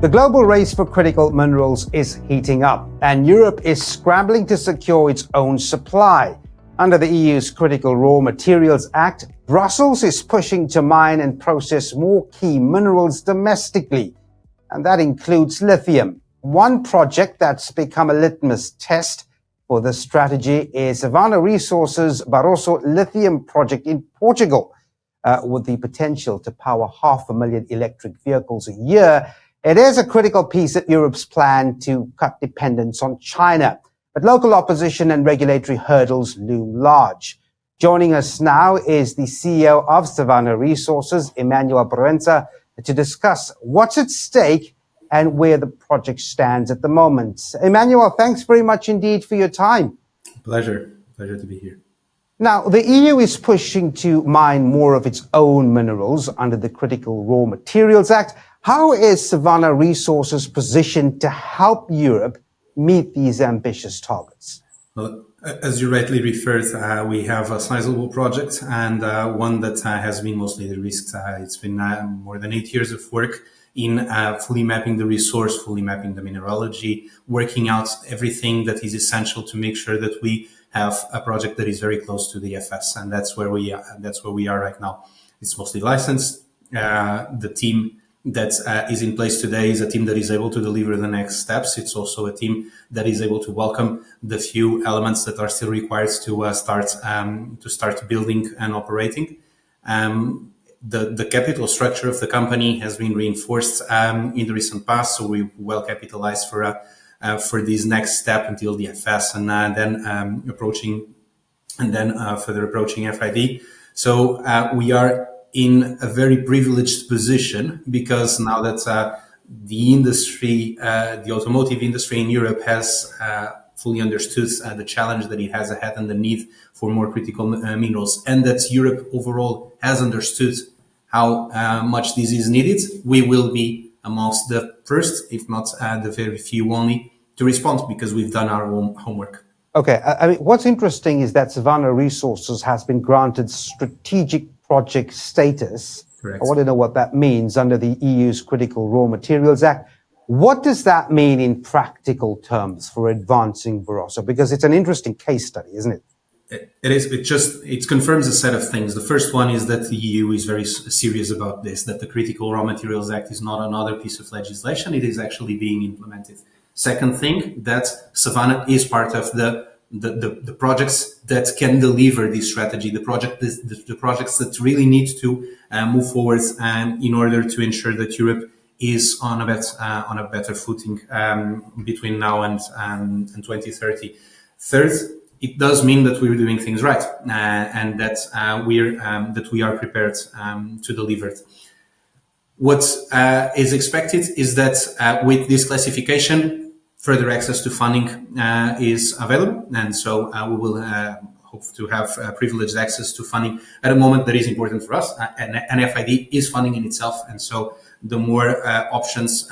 The global race for critical minerals is heating up, and Europe is scrambling to secure its own supply. Under the EU's Critical Raw Materials Act, Brussels is pushing to mine and process more key minerals domestically, and that includes lithium. One project that's become a litmus test for this strategy is Savannah Resources' Barroso Lithium Project in Portugal, with the potential to power 500,000 electric vehicles a year. It is a critical piece of Europe's plan to cut dependence on China, but local opposition and regulatory hurdles loom large. Joining us now is the CEO of Savannah Resources, Emanuel Proenca, to discuss what's at stake and where the project stands at the moment. Emanuel, thanks very much indeed for your time. Pleasure to be here. Now, the EU is pushing to mine more of its own minerals under the Critical Raw Materials Act. How is Savannah Resources positioned to help Europe meet these ambitious targets? Well, as you rightly referred, we have a sizable project and one that has been mostly de-risked. It's been more than 8 years of work in fully mapping the resource, fully mapping the mineralogy, working out everything that is essential to make sure that we have a project that is very close to the FS, and that's where we are right now. It's mostly licensed. The team that is in place today is a team that is able to deliver the next steps. It's also a team that is able to welcome the few elements that are still required to start building and operating. The capital structure of the company has been reinforced in the recent past, so we're well capitalized for this next step until the FS, and then further approaching FID. So we are in a very privileged position because now that the industry, the automotive industry in Europe has fully understood the challenge that it has ahead and the need for more critical minerals, and that Europe overall has understood how much this is needed, we will be amongst the first, if not the very few only, to respond because we've done our own homework. Okay, I mean, what's interesting is that Savannah Resources has been granted strategic project status. Correct. I want to know what that means under the EU's Critical Raw Materials Act. What does that mean in practical terms for advancing Barroso? Because it's an interesting case study, isn't it? It is. It confirms a set of things. The first one is that the EU is very serious about this, that the Critical Raw Materials Act is not another piece of legislation. It is actually being implemented. Second thing, that Savannah is part of the projects that can deliver this strategy, the projects that really need to move forward in order to ensure that Europe is on a better footing between now and 2030. Third, it does mean that we're doing things right and that we are prepared to deliver it. What is expected is that with this classification, further access to funding is available, and so we will hope to have privileged access to funding at a moment that is important for us. And FID is funding in itself, and so the more options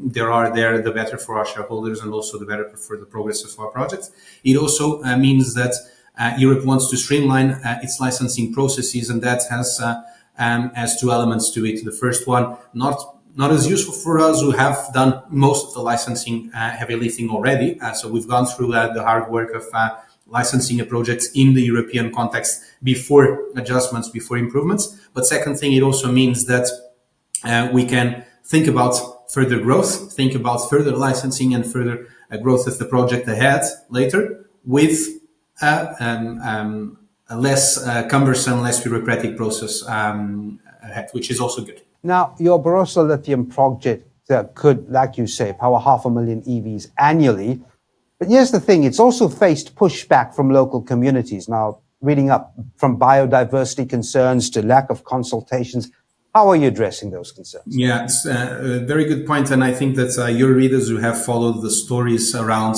there are there, the better for our shareholders and also the better for the progress of our project. It also means that Europe wants to streamline its licensing processes, and that has two elements to it. The first one, not as useful for us who have done most of the licensing heavy lifting already. So we've gone through the hard work of licensing a project in the European context before adjustments, before improvements. But second thing, it also means that we can think about further growth, think about further licensing and further growth of the project ahead later with a less cumbersome, less bureaucratic process ahead, which is also good. Now, your Barroso Lithium Project could, like you say, power 500,000 EVs annually. But here's the thing, it's also faced pushback from local communities. Now, reading up from biodiversity concerns to lack of consultations, how are you addressing those concerns? Yeah, it's a very good point. And I think that your readers who have followed the stories around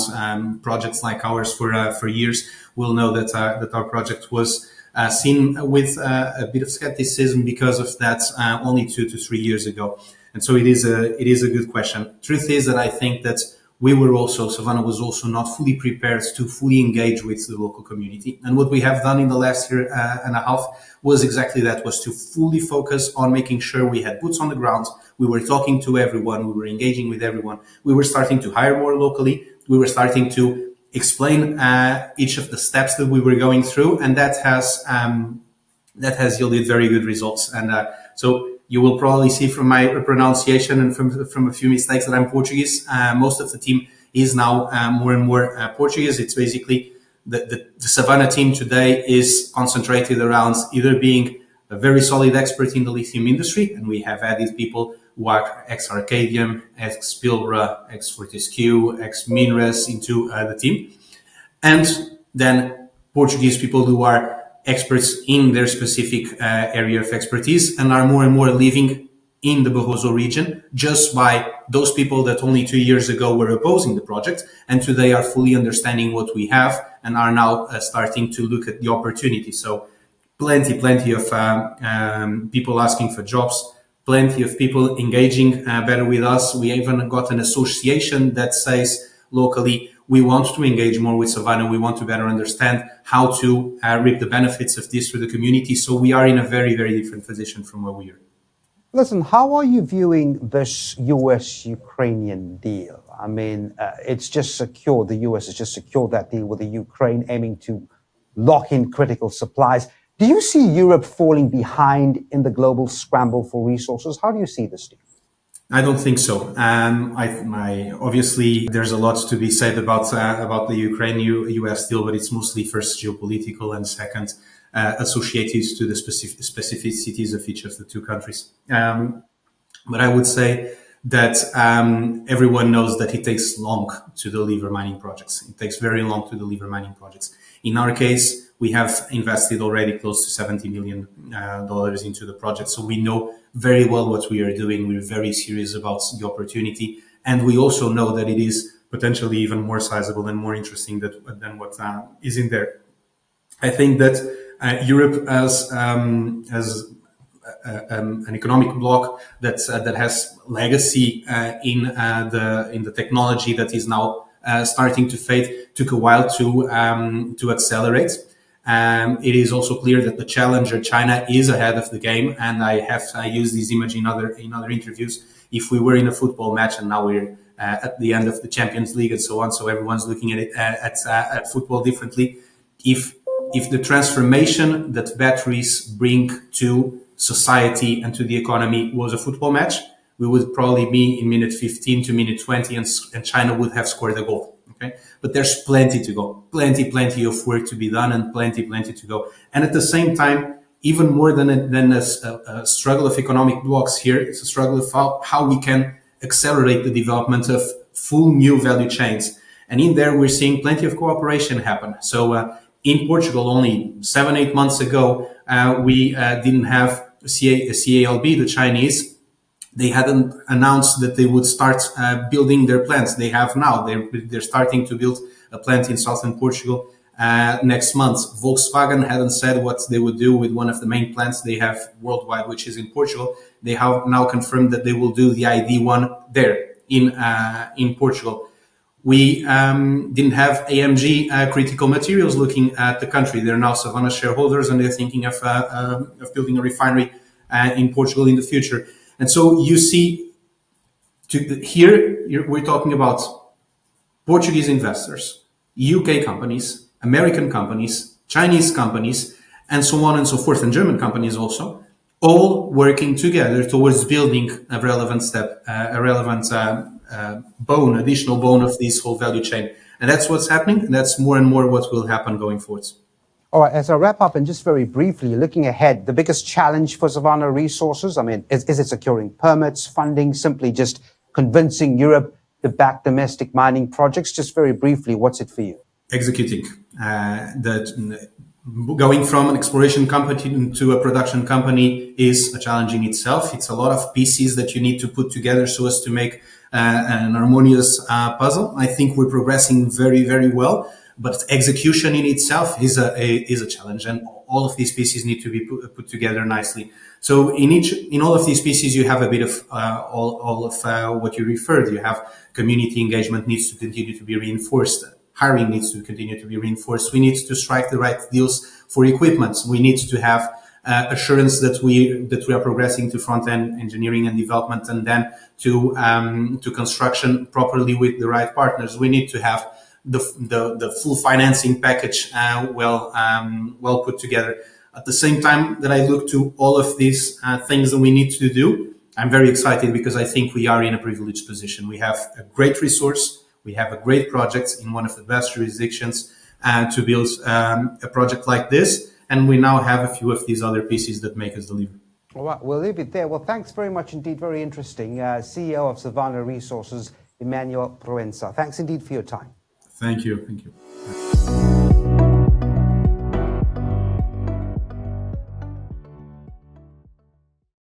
projects like ours for years will know that our project was seen with a bit of skepticism because of that only 2 to 3 years ago. And so it is a good question. Truth is that I think that Savannah was also not fully prepared to fully engage with the local community. And what we have done in the last year and a half was exactly that, was to fully focus on making sure we had boots on the ground, We were talking to everyone. We were engaging with everyone. We were starting to hire more locally. We were starting to explain each of the steps that we were going through, and that has yielded very good results. And so you will probably see from my pronunciation and from a few mistakes that I'm Portuguese. Most of the team is now more and more Portuguese. It's basically the Savannah team today is concentrated around either being a very solid expert in the lithium industry, and we have added people who are ex-Arcadium, ex-Pilbara, ex-Fortescue, ex-Minres into the team, and then Portuguese people who are experts in their specific area of expertise and are more and more living in the Barroso region, just by those people that only 2 years ago were opposing the project and today are fully understanding what we have and are now starting to look at the opportunity. So plenty of people asking for jobs, plenty of people engaging better with us. We even got an association that says locally, we want to engage more with Savannah. We want to better understand how to reap the benefits of this for the community. So we are in a very, very different position from where we are. Listen, how are you viewing this US-Ukrainian deal? I mean, it's just secured. The US has just secured that deal with the Ukraine, aiming to lock in critical supplies. Do you see Europe falling behind in the global scramble for resources? How do you see this deal? I don't think so. Obviously, there's a lot to be said about the Ukraine-US deal, but it's mostly first geopolitical and second associated to the specificities of each of the two countries. But I would say that everyone knows that it takes long to deliver mining projects. It takes very long to deliver mining projects. In our case, we have invested already close to $70 million into the project. So we know very well what we are doing. We're very serious about the opportunity. And we also know that it is potentially even more sizable and more interesting than what is in there. I think that Europe as an economic bloc that has legacy in the technology that is now starting to fade took a while to accelerate. It is also clear that the challenger China is ahead of the game, and I used this image in other interviews. If we were in a football match and now we're at the end of the Champions League and so on, so everyone's looking at it at football differently. If the transformation that batteries bring to society and to the economy was a football match, we would probably be in minute 15 to minute 20 and China would have scored a goal. Okay, but there's plenty to go, plenty of work to be done, and plenty to go. And at the same time, even more than a struggle of economic blocks here, it's a struggle of how we can accelerate the development of full new value chains. And in there, we're seeing plenty of cooperation happen. So in Portugal, only 7-8 months ago, we didn't have CALB, the Chinese. They hadn't announced that they would start building their plants. They have now. They're starting to build a plant in southern Portugal next month. Volkswagen hadn't said what they would do with one of the main plants they have worldwide, which is in Portugal. They have now confirmed that they will do the ID1 there in Portugal. We didn't have AMG Critical Materials looking at the country. They're now Savannah shareholders, and they're thinking of building a refinery in Portugal in the future. And so you see, we're talking about Portuguese investors, UK companies, American companies, Chinese companies, and so on and so forth, and German companies also, all working together towards building a relevant additional bone of this whole value chain. And that's what's happening, and that's more and more what will happen going forward. All right, as I wrap up, and just very briefly, looking ahead, the biggest challenge for Savannah Resources, I mean, is it securing permits, funding, simply just convincing Europe to back domestic mining projects? Just very briefly, what's it for you? Executing. Going from an exploration company to a production company is a challenge in itself. It's a lot of pieces that you need to put together so as to make an harmonious puzzle. I think we're progressing very, very well. But execution in itself is a challenge, and all of these pieces need to be put together nicely. So in all of these pieces, you have a bit of all of what you referred. You have community engagement needs to continue to be reinforced. Hiring needs to continue to be reinforced. We need to strike the right deals for equipment. We need to have assurance that we are progressing to front end engineering and development, and then to construction properly with the right partners. We need to have the full financing package well put together. At the same time that I look to all of these things that we need to do, I'm very excited because I think we are in a privileged position. We have a great resource, we have a great project in one of the best jurisdictions to build a project like this, and we now have a few of these other pieces that make us deliver. All right, we'll leave it there. Well, thanks very much indeed. Very interesting. CEO of Savannah Resources, Emanuel Proenca. Thanks indeed for your time. Thank you. Thank you.